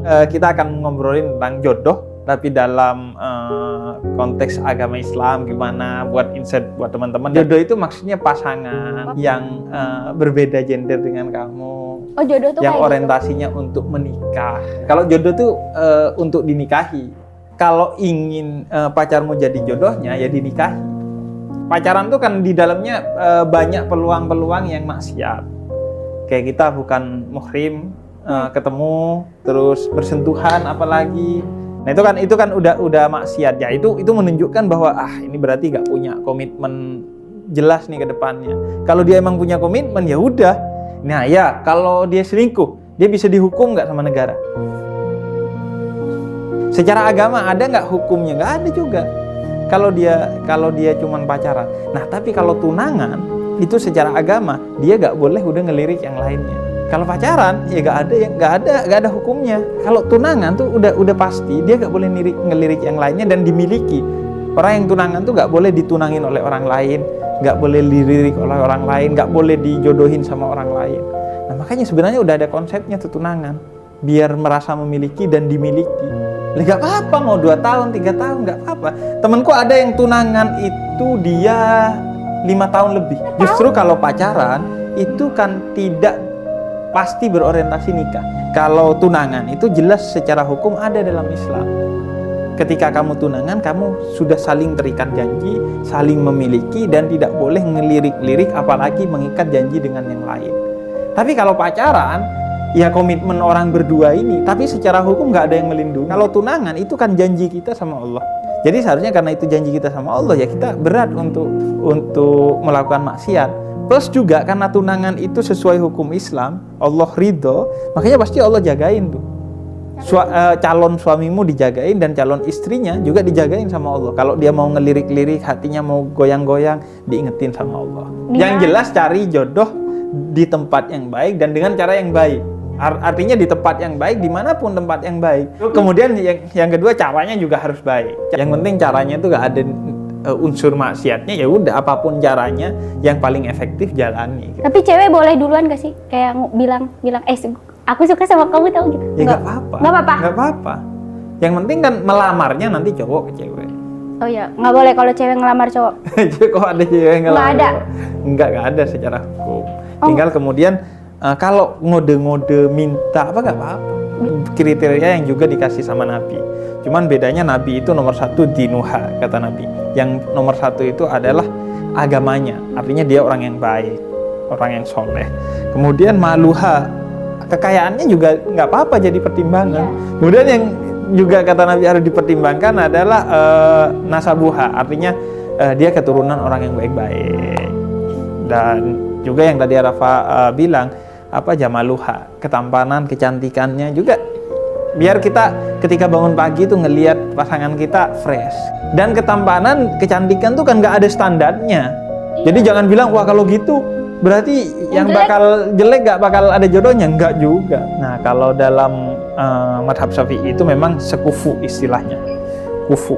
Kita akan ngobrolin tentang jodoh, tapi dalam konteks agama Islam, gimana buat insight buat teman-teman. Jodoh itu maksudnya pasangan yang berbeda gender dengan kamu. Oh, jodoh tuh yang kayak orientasinya gitu, untuk menikah. Kalau jodoh tuh untuk dinikahi. Kalau ingin pacarmu jadi jodohnya, ya dinikahi. Pacaran tuh kan di dalamnya banyak peluang-peluang yang maksiat. Kayak kita bukan muhrim, ketemu terus bersentuhan apalagi. Nah itu kan udah maksiat ya. Itu menunjukkan bahwa ini berarti nggak punya komitmen jelas nih ke depannya. Kalau dia emang punya komitmen ya udah. Nah ya, kalau dia selingkuh, dia bisa dihukum nggak sama negara? Secara agama ada nggak hukumnya? Nggak ada juga. Kalau dia cuman pacaran. Nah tapi kalau tunangan itu secara agama dia nggak boleh udah ngelirik yang lainnya. Kalau pacaran ya nggak ada hukumnya. Kalau tunangan tuh udah pasti dia nggak boleh ngelirik yang lainnya dan dimiliki. Orang yang tunangan tuh nggak boleh ditunangin oleh orang lain, nggak boleh dilirik oleh orang lain, nggak boleh dijodohin sama orang lain. Nah makanya sebenarnya udah ada konsepnya tuh tunangan, biar merasa memiliki dan dimiliki. Nggak apa-apa mau 2 tahun, 3 tahun nggak apa-apa. Temenku ada yang tunangan itu dia 5 tahun lebih. Justru kalau pacaran itu kan tidak pasti berorientasi nikah. Kalau tunangan itu jelas secara hukum ada dalam Islam. Ketika kamu tunangan, kamu sudah saling terikat janji, saling memiliki dan tidak boleh ngelirik-lirik apalagi mengikat janji dengan yang lain. Tapi kalau pacaran, ya komitmen orang berdua ini, tapi secara hukum nggak ada yang melindungi. Kalau tunangan itu kan janji kita sama Allah. Jadi seharusnya karena itu janji kita sama Allah, ya kita berat untuk melakukan maksiat. Plus juga karena tunangan itu sesuai hukum Islam, Allah ridho, makanya pasti Allah jagain tuh. Calon suamimu dijagain dan calon istrinya juga dijagain sama Allah. Kalau dia mau ngelirik-lirik, hatinya mau goyang-goyang, diingetin sama Allah. Yang jelas cari jodoh di tempat yang baik dan dengan cara yang baik. Artinya di tempat yang baik, dimanapun tempat yang baik. Kemudian yang kedua caranya juga harus baik. Yang penting caranya itu gak ada unsur maksiatnya, ya udah apapun caranya yang paling efektif jalani. Tapi cewek boleh duluan gak sih? Kayak bilang aku suka sama kamu tau gitu. Ya nggak apa-apa. Nggak apa-apa. Yang penting kan melamarnya nanti cowok ke cewek. Oh iya, nggak boleh kalau cewek ngelamar cowok. Kok ada cewek yang ngelamar? Nggak ada. Nggak ada secara hukum. Tinggal kemudian kalau ngode-ngode minta apa nggak apa-apa. Kriteria yang juga dikasih sama Nabi. Cuman bedanya Nabi itu nomor 1 dinuha, kata Nabi. Yang nomor 1 itu adalah agamanya. Artinya dia orang yang baik, orang yang soleh. Kemudian maluha, kekayaannya juga nggak apa-apa jadi pertimbangan. Kemudian yang juga kata Nabi harus dipertimbangkan adalah nasabuha, artinya dia keturunan orang yang baik-baik. Dan juga yang tadi Arafa bilang jamaluha, ketampanan, kecantikannya juga biar kita ketika bangun pagi tuh ngelihat pasangan kita fresh. Dan ketampanan, kecantikan tuh kan nggak ada standarnya. Jadi jangan bilang wah kalau gitu berarti yang bakal jelek gak bakal ada jodohnya, enggak juga. Nah kalau dalam madhab Syafi'i itu memang sekufu istilahnya, kufu,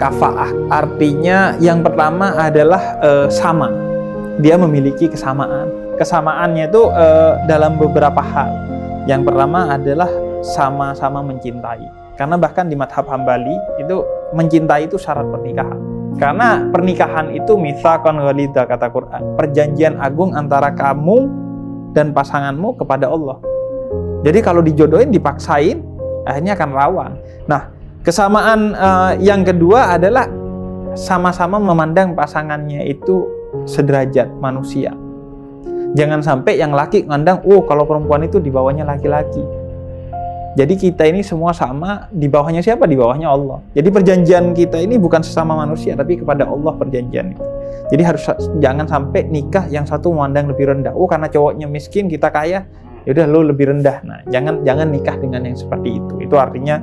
kafaah. Artinya yang pertama adalah sama, dia memiliki kesamaan. Kesamaannya itu dalam beberapa hal. Yang pertama adalah sama-sama mencintai. Karena bahkan di madhab Hambali itu mencintai itu syarat pernikahan. Karena pernikahan itu mitsaqan ghalidha, kata Quran, perjanjian agung antara kamu dan pasanganmu kepada Allah. Jadi kalau dijodohin, dipaksain, akhirnya akan rawan. Nah, kesamaan yang kedua adalah sama-sama memandang pasangannya itu sederajat manusia. Jangan sampai yang laki mandang, kalau perempuan itu di bawahnya laki-laki. Jadi kita ini semua sama, di bawahnya siapa? Di bawahnya Allah. Jadi perjanjian kita ini bukan sesama manusia, tapi kepada Allah perjanjian itu. Jadi jangan sampai nikah yang satu memandang lebih rendah. Karena cowoknya miskin, kita kaya, yaudah lo lebih rendah. Nah, jangan nikah dengan yang seperti itu. Itu artinya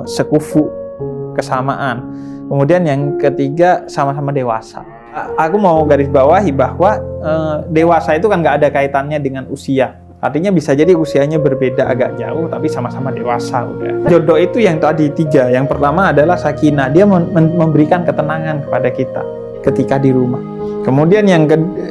sekufu, kesamaan. Kemudian yang ketiga, sama-sama dewasa. Aku mau garis bawahi bahwa dewasa itu kan nggak ada kaitannya dengan usia. Artinya bisa jadi usianya berbeda agak jauh, tapi sama-sama dewasa udah. Jodoh itu yang tadi 3. Yang pertama adalah sakinah, dia memberikan ketenangan kepada kita. ketika di rumah. Kemudian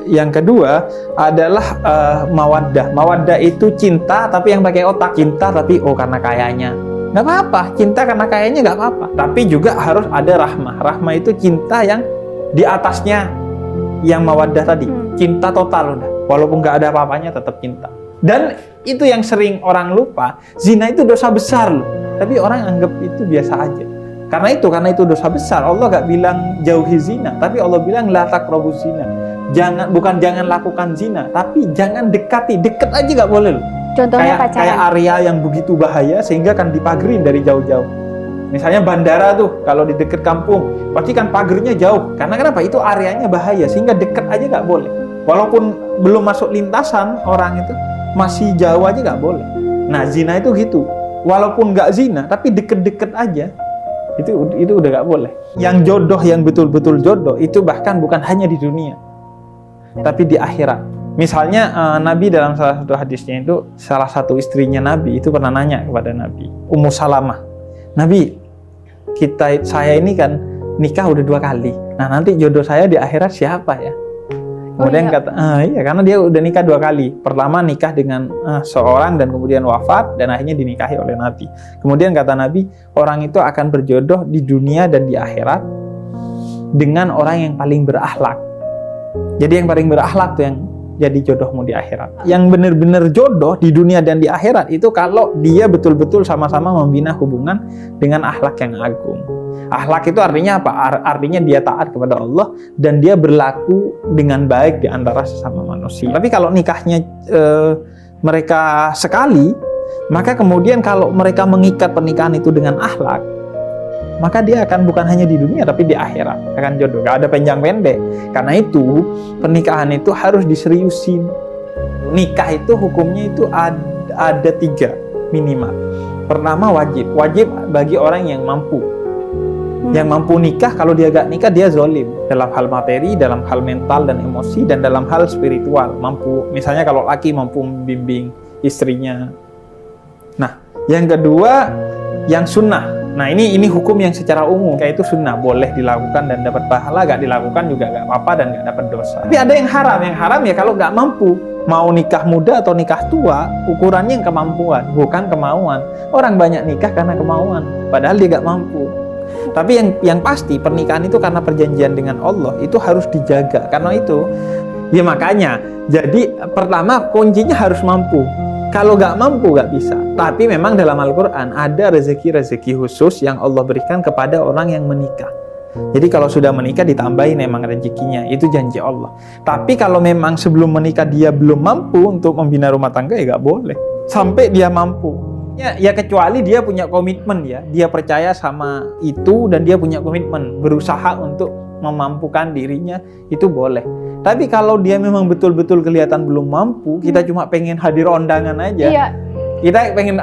yang kedua adalah mawaddah. Mawaddah itu cinta tapi yang pakai otak. Cinta tapi karena kayanya. Nggak apa-apa, cinta karena kayanya nggak apa-apa. Tapi juga harus ada rahmah. Rahmah itu cinta yang di atasnya yang mawaddah tadi. Cinta total udah. Walaupun nggak ada apa-apanya tetap cinta. Dan itu yang sering orang lupa, zina itu dosa besar loh. Tapi orang anggap itu biasa aja. Karena itu dosa besar. Allah gak bilang jauhi zina, tapi Allah bilang la taqrabuz zina. Bukan jangan lakukan zina, tapi jangan dekati. Deket aja gak boleh loh. Contohnya pacaran. Kayak area yang begitu bahaya sehingga kan dipagerin dari jauh-jauh. Misalnya bandara tuh, kalau di deket kampung, pasti kan pagernya jauh. Karena kenapa? Itu areanya bahaya sehingga deket aja gak boleh. Walaupun belum masuk lintasan orang itu, masih jauh aja gak boleh. Nah zina itu gitu. Walaupun gak zina, tapi deket-deket aja. Itu udah gak boleh. Yang jodoh, yang betul-betul jodoh itu bahkan bukan hanya di dunia, tapi di akhirat. Misalnya Nabi dalam salah satu hadisnya itu, salah satu istrinya Nabi itu pernah nanya kepada Nabi, Ummu Salamah, Nabi, saya ini kan nikah udah 2 kali. Nah nanti jodoh saya di akhirat siapa ya? Kemudian kata, iya karena dia udah nikah 2 kali. Pertama nikah dengan seorang dan kemudian wafat dan akhirnya dinikahi oleh Nabi. Kemudian kata Nabi, orang itu akan berjodoh di dunia dan di akhirat dengan orang yang paling berakhlak. Jadi yang paling berakhlak tuh yang jadi jodohmu di akhirat. Yang benar-benar jodoh di dunia dan di akhirat itu kalau dia betul-betul sama-sama membina hubungan dengan akhlak yang agung. Akhlak itu artinya apa? Artinya dia taat kepada Allah dan dia berlaku dengan baik di antara sesama manusia. Tapi kalau nikahnya mereka sekali, maka kemudian kalau mereka mengikat pernikahan itu dengan akhlak, maka dia akan bukan hanya di dunia tapi di akhirat akan jodoh. Gak ada panjang pendek. Karena itu pernikahan itu harus diseriusin. Nikah itu hukumnya itu ada 3 minimal. Pertama wajib bagi orang yang mampu. Yang mampu nikah, kalau dia gak nikah dia zolim dalam hal materi, dalam hal mental dan emosi, dan dalam hal spiritual. Mampu, misalnya kalau laki mampu membimbing istrinya. Nah, yang kedua yang sunnah. Nah ini hukum yang secara umum, kayak itu sunnah, boleh dilakukan dan dapat pahala, gak dilakukan juga gak apa-apa dan gak dapat dosa. Tapi ada yang haram ya kalau gak mampu. Mau nikah muda atau nikah tua, ukurannya yang kemampuan, bukan kemauan. Orang banyak nikah karena kemauan, padahal dia gak mampu. Tapi yang pasti pernikahan itu karena perjanjian dengan Allah itu harus dijaga. Karena itu ya makanya jadi pertama kuncinya harus mampu. Kalau nggak mampu nggak bisa. Tapi memang dalam Al-Quran ada rezeki-rezeki khusus yang Allah berikan kepada orang yang menikah. Jadi kalau sudah menikah ditambahin memang rezekinya, itu janji Allah. Tapi kalau memang sebelum menikah dia belum mampu untuk membina rumah tangga ya nggak boleh sampai dia mampu. Ya kecuali dia punya komitmen ya, dia percaya sama itu dan dia punya komitmen, berusaha untuk memampukan dirinya, itu boleh. Tapi kalau dia memang betul-betul kelihatan belum mampu, kita cuma pengen hadir undangan aja. Kita pengen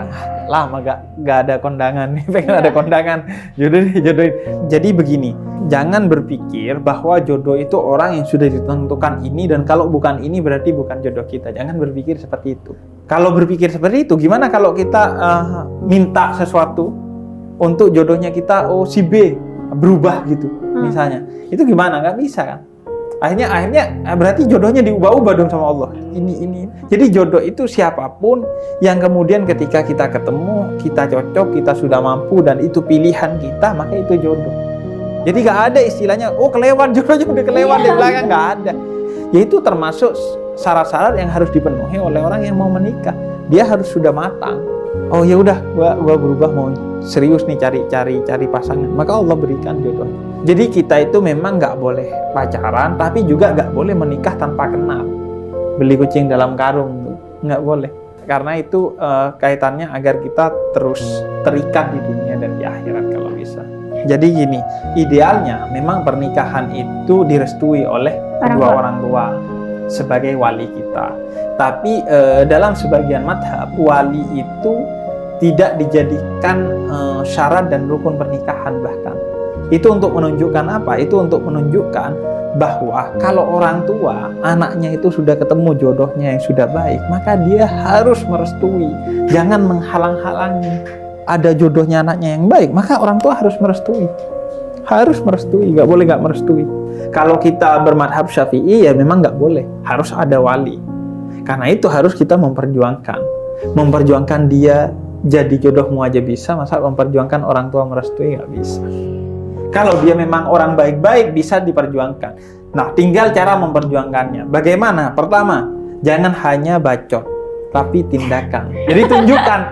lama gak ada kondangan nih, pengen ada kondangan, jodohin. Jadi begini, jangan berpikir bahwa jodoh itu orang yang sudah ditentukan ini dan kalau bukan ini berarti bukan jodoh kita. Jangan berpikir seperti itu. Kalau berpikir seperti itu, gimana kalau kita minta sesuatu untuk jodohnya kita, si B berubah gitu, misalnya, itu gimana? Nggak bisa kan? Akhirnya berarti jodohnya diubah-ubah dong sama Allah. Ini. Jadi jodoh itu siapapun yang kemudian ketika kita ketemu, kita cocok, kita sudah mampu dan itu pilihan kita, maka itu jodoh. Jadi nggak ada istilahnya, kelewat jodohnya udah kelewat di belakang, nggak ada. Yaitu termasuk syarat-syarat yang harus dipenuhi oleh orang yang mau menikah. Dia harus sudah matang. Oh ya udah, gua berubah mau serius nih cari pasangan, maka Allah berikan jodoh. Jadi kita itu memang nggak boleh pacaran, tapi juga nggak boleh menikah tanpa kenal. Beli kucing dalam karung tuh nggak boleh. Karena itu kaitannya agar kita terus terikat di dunia dan di akhirat kalau bisa. Jadi gini, idealnya memang pernikahan itu direstui oleh kedua orang tua sebagai wali kita. Tapi dalam sebagian madhab, wali itu tidak dijadikan syarat dan rukun pernikahan bahkan. Itu untuk menunjukkan apa? Itu untuk menunjukkan bahwa kalau orang tua, anaknya itu sudah ketemu jodohnya yang sudah baik, maka dia harus merestui. Jangan menghalang-halangi. Ada jodohnya anaknya yang baik, maka orang tua harus merestui. Harus merestui, nggak boleh nggak merestui. Kalau kita bermadhab Syafi'i ya memang nggak boleh, harus ada wali. Karena itu harus kita memperjuangkan dia jadi jodohmu aja bisa, masa memperjuangkan orang tua merestui nggak bisa. Kalau dia memang orang baik-baik bisa diperjuangkan. Nah, tinggal cara memperjuangkannya. Bagaimana? Pertama, jangan hanya bacot, tapi tindakan. Jadi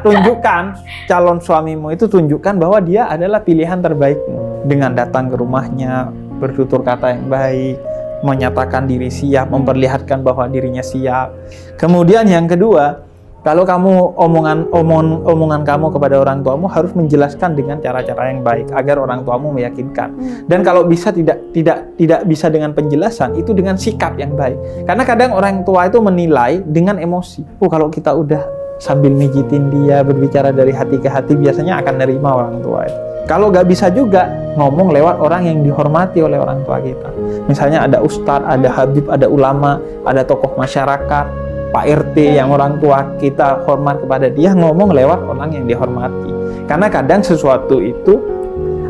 tunjukkan calon suamimu itu, tunjukkan bahwa dia adalah pilihan terbaikmu dengan datang ke rumahnya, bertutur kata yang baik, menyatakan diri siap, memperlihatkan bahwa dirinya siap. Kemudian yang kedua, kalau kamu omongan kamu kepada orang tuamu harus menjelaskan dengan cara-cara yang baik agar orang tuamu meyakinkan. Dan kalau bisa tidak bisa dengan penjelasan, itu dengan sikap yang baik. Karena kadang orang tua itu menilai dengan emosi. Kalau kita udah sambil mijitin dia, berbicara dari hati ke hati, biasanya akan nerima orang tua itu. Kalau nggak bisa juga, ngomong lewat orang yang dihormati oleh orang tua kita. Misalnya ada ustadz, ada habib, ada ulama, ada tokoh masyarakat, Pak RT yang orang tua kita hormat kepada dia, ngomong lewat orang yang dihormati. Karena kadang sesuatu itu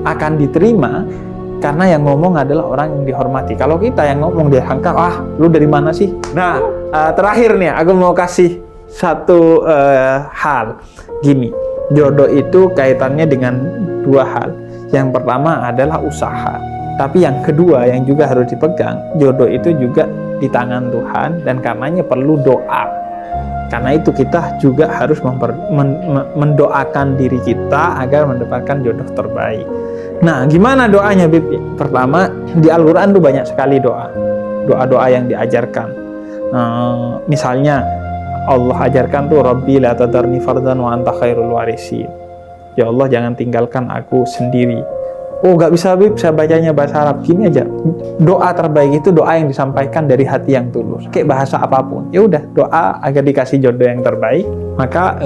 akan diterima karena yang ngomong adalah orang yang dihormati. Kalau kita yang ngomong dia hantam, lu dari mana sih? Nah, terakhir nih, aku mau kasih satu hal. Gini, jodoh itu kaitannya dengan dua hal. Yang pertama adalah usaha. Tapi yang kedua yang juga harus dipegang, jodoh itu juga di tangan Tuhan, dan karenanya perlu doa. Karena itu kita juga harus mendoakan diri kita agar mendapatkan jodoh terbaik. Nah, gimana doanya, Bib? Pertama, di Al-Quran tuh banyak sekali doa-doa yang diajarkan. Misalnya Allah ajarkan tuh, Rabbi la tadarni fardan wa anta khairul warisin. Ya Allah, jangan tinggalkan aku sendiri. Nggak bisa, Bib, saya bacanya bahasa Arab. Gini aja, doa terbaik itu doa yang disampaikan dari hati yang tulus. Kayak bahasa apapun, ya udah doa agar dikasih jodoh yang terbaik, maka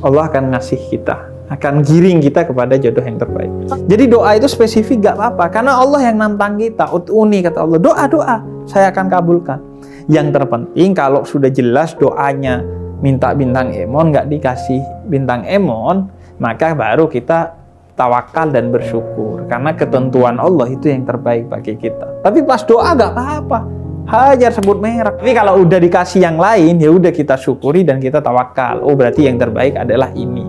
Allah akan ngasih kita, akan giring kita kepada jodoh yang terbaik. Jadi doa itu spesifik nggak apa-apa, karena Allah yang nantang kita. Ut'uni, kata Allah, doa, saya akan kabulkan. Yang terpenting kalau sudah jelas doanya minta bintang emon, nggak dikasih bintang emon, maka baru kita tawakal dan bersyukur, karena ketentuan Allah itu yang terbaik bagi kita. Tapi pas doa nggak apa-apa, hajar sebut merek. Tapi kalau udah dikasih yang lain, ya udah kita syukuri dan kita tawakal. Berarti yang terbaik adalah ini.